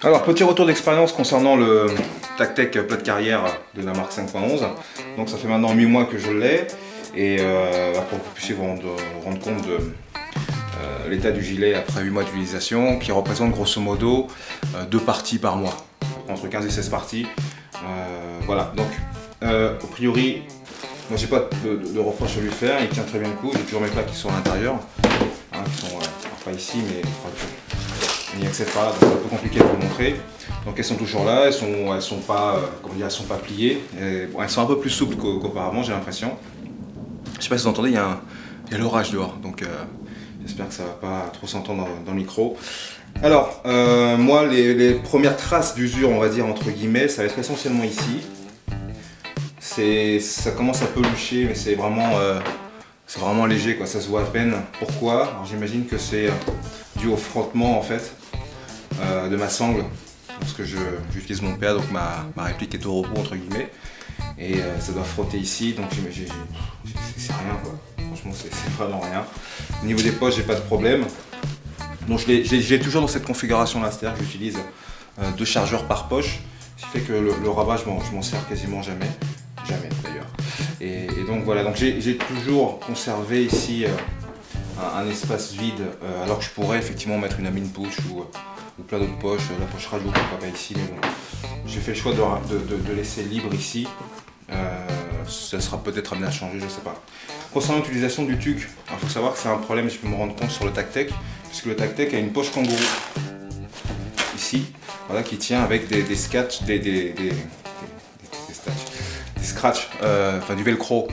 Alors, petit retour d'expérience concernant le Tactec plat de carrière de la marque 5.11. Donc ça fait maintenant 8 mois que je l'ai. Et pour que vous puissiez vous rendre compte de l'état du gilet après 8 mois d'utilisation, qui représente grosso modo 2 parties par mois, entre 15 et 16 parties. Voilà, donc a priori, moi j'ai pas de reproche à lui faire, il tient très bien le coup. J'ai toujours mes plaques qui sont à l'intérieur, hein, qui sont pas ici, mais il n'y accède pas, donc c'est un peu compliqué de vous montrer. Donc elles sont toujours là, elles sont pas, comment dire, elles sont pas pliées. Et, bon, elles sont un peu plus souples qu'auparavant, j'ai l'impression. Je sais pas si vous entendez, il y a l'orage dehors, donc j'espère que ça va pas trop s'entendre dans le micro. Alors, moi, les premières traces d'usure, on va dire entre guillemets, ça va être essentiellement ici. Ça commence à pelucher, mais c'est vraiment léger, quoi. Ça se voit à peine. Pourquoi? J'imagine que c'est dû au frottement en fait de ma sangle, parce que j'utilise mon PA, donc ma réplique est au repos entre guillemets, et ça doit frotter ici, donc c'est rien, quoi. Franchement, c'est vraiment rien. Au niveau des poches, j'ai pas de problème. Donc j'ai toujours dans cette configuration là, c'est-à-dire que j'utilise 2 chargeurs par poche, ce qui fait que le rabat, je m'en sers quasiment jamais. Jamais d'ailleurs. Et donc voilà, donc j'ai toujours conservé ici un espace vide, alors que je pourrais effectivement mettre une amine push ou plein d'autres poches, la poche radio pourquoi pas ici, mais bon. J'ai fait le choix de laisser libre ici. Ça sera peut-être amené à changer, je sais pas. Concernant l'utilisation du TUC, il faut savoir que c'est un problème, je peux me rendre compte sur le Tactec, puisque le Tactec a une poche kangourou ici, voilà, qui tient avec des scratchs, des scratchs, enfin du velcro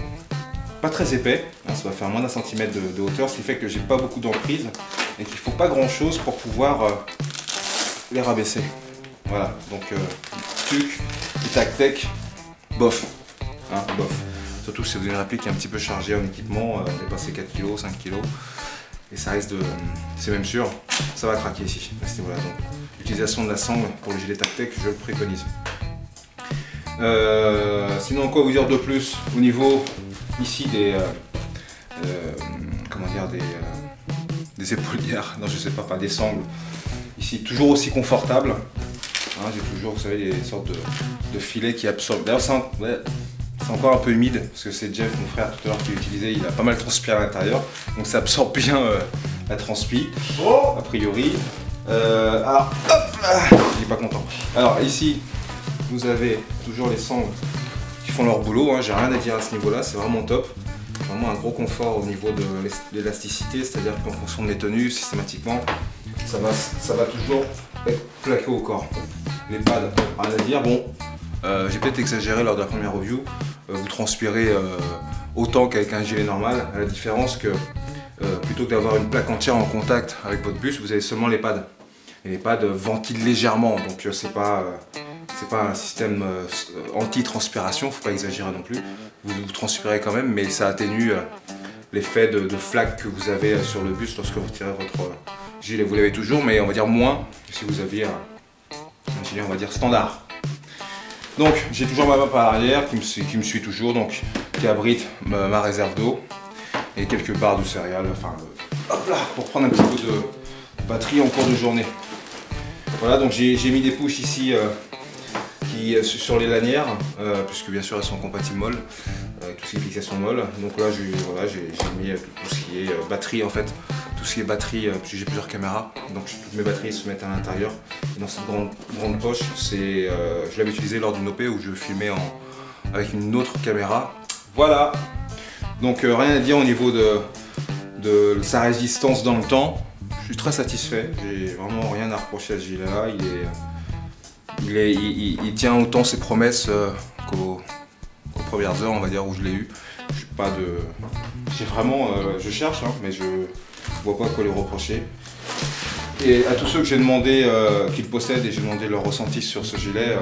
pas très épais, hein, ça va faire moins d'1 centimètre de hauteur, ce qui fait que j'ai pas beaucoup d'emprise et qu'il faut pas grand chose pour pouvoir les rabaisser. Voilà, donc TUC et Tactec, bof, hein, bof. Surtout si vous avez une réplique qui est un petit peu chargée en équipement, dépasser 4 kg, 5 kg, et ça risque de, c'est même sûr, ça va craquer ici, à ce niveau-là. Donc l'utilisation de la sangle pour le gilet Tactec, je le préconise. Sinon, quoi vous dire de plus au niveau ici des comment dire, des épaulières, non je sais pas des sangles, ici toujours aussi confortable, hein, j'ai toujours, vous savez, des sortes de filets qui absorbent. D'ailleurs c'est encore un peu humide parce que c'est Jeff, mon frère, tout à l'heure, qui l'utilisait, il a pas mal transpiré à l'intérieur, donc ça absorbe bien la transpi, a priori. Alors hop là, il est pas content. Alors ici vous avez toujours les sangles qui font leur boulot, hein, j'ai rien à dire à ce niveau-là, c'est vraiment top. Vraiment un gros confort au niveau de l'élasticité, c'est-à-dire qu'en fonction de mes tenues, systématiquement, ça va toujours être plaqué au corps. Les pads, rien à dire. Bon, j'ai peut-être exagéré lors de la première review, vous transpirez autant qu'avec un gilet normal, à la différence que plutôt que d'avoir une plaque entière en contact avec votre buste, vous avez seulement les pads. Et les pads ventilent légèrement, donc c'est pas un système anti-transpiration, faut pas exagérer non plus. Vous transpirez quand même, mais ça atténue l'effet de flaque que vous avez sur le buste lorsque vous retirez votre gilet. Vous l'avez toujours, mais on va dire moins que si vous aviez un gilet, on va dire, standard. Donc j'ai toujours ma mappe à l'arrière qui me suit toujours, donc qui abrite ma réserve d'eau et quelques barres de céréales, enfin hop là, pour prendre un petit peu de batterie en cours de journée. Voilà, donc j'ai mis des pushs ici sur les lanières, puisque bien sûr elles sont compatibles molles, avec tout ce qui est fixation molle. Donc là j'ai mis tout ce qui est batterie en fait, tout ce qui est batterie, puisque j'ai plusieurs caméras, donc toutes mes batteries se mettent à l'intérieur. Dans cette grande poche, je l'avais utilisé lors d'une OP où je filmais avec une autre caméra. Voilà, donc rien à dire au niveau de sa résistance dans le temps. Je suis très satisfait, j'ai vraiment rien à reprocher à ce gilet là. Il tient autant ses promesses qu'aux premières heures, on va dire, où je l'ai eu. Je cherche, hein, mais je vois pas quoi lui reprocher. Et à tous ceux que j'ai demandé qu'ils possèdent et j'ai demandé leur ressenti sur ce gilet,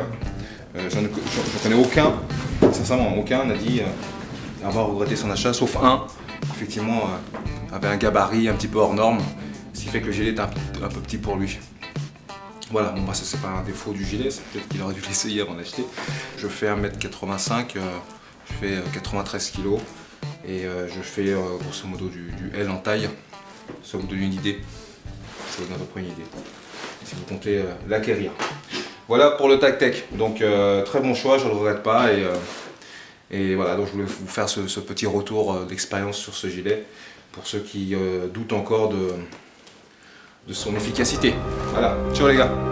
j'en connais aucun, sincèrement aucun n'a dit avoir regretté son achat, sauf un, effectivement, avait un gabarit un petit peu hors norme, ce qui fait que le gilet est un peu petit pour lui. Voilà, bon bah ça c'est pas un défaut du gilet, c'est peut-être qu'il aurait dû l'essayer avant d'acheter. Je fais 1m85, je fais 93 kg et je fais grosso modo du L en taille. Ça vous donne une idée, ça vous donne à peu près une idée. si vous comptez l'acquérir. Voilà pour le Tactec, donc très bon choix, je ne le regrette pas, et voilà, donc je voulais vous faire ce petit retour d'expérience sur ce gilet, pour ceux qui doutent encore de son efficacité. Voilà, ciao les gars.